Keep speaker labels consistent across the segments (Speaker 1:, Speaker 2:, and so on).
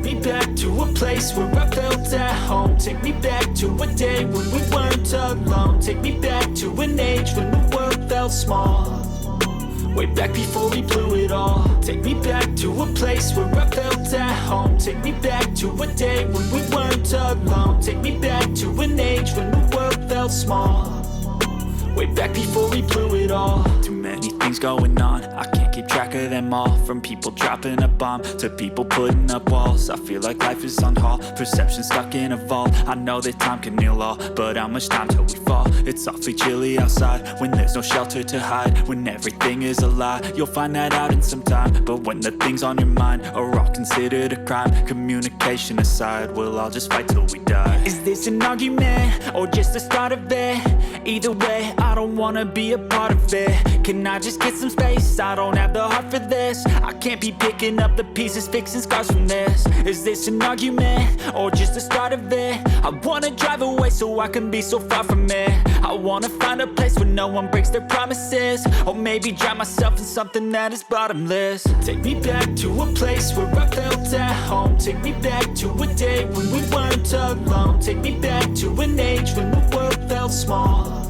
Speaker 1: me back to a place where I felt at home. Take me back to a day when we weren't alone. Take me back to an age when the world felt small. Way back before we blew it all. Take me back to a place where I felt at home. Take me back to a day when we weren't alone. Take me back to an age when the world felt small. Way back before we blew it all. Too many things going on, I can't keep track of them all. From people dropping a bomb to people putting up walls. I feel like life is on hold, perception stuck in a vault. I know that time can heal all, but how much time till we fall? It's awfully chilly outside when there's no shelter to hide. When everything is a lie, you'll find that out in some time. But when the things on your mind are all considered a crime, communication aside, we'll all just fight till we die. Is this an argument or just the start of it? Either way, I don't wanna be a part of it. Can I just get some space? I don't have the heart for this. I can't be picking up the pieces, fixing scars from this. Is this an argument or just the start of it? I wanna drive away so I can be so far from it. I wanna find a place where no one breaks their promises. Or maybe drown myself in something that is bottomless. Take me back to a place where I felt at home. Take me back to a day when we weren't alone. Take me back to an age when the world felt small.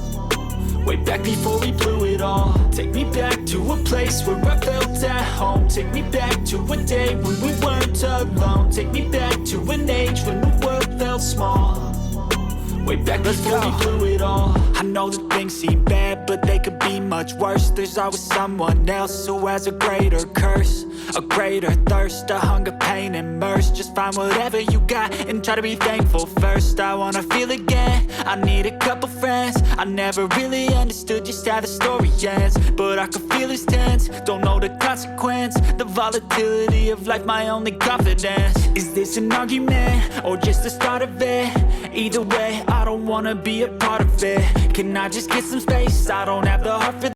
Speaker 1: Way back before we blew it all. Take me back to a place where I felt at home. Take me back to a day when we weren't alone. Take me back to an age when the world felt small. Way back before we blew it all. I know that things seem bad, but they could be much worse. There's always someone else who has a greater curse, a greater thirst, a hunger, pain, and mercy. Just find whatever you got and try to be thankful first. I wanna feel again, I need a couple friends. I never really understood just how the story ends, but I can feel it's tense, don't know the consequence. The volatility of life, my only confidence. Is this an argument or just the start of it? Either way, I don't wanna be a part of it. Can I just get some space? I don't have the heart for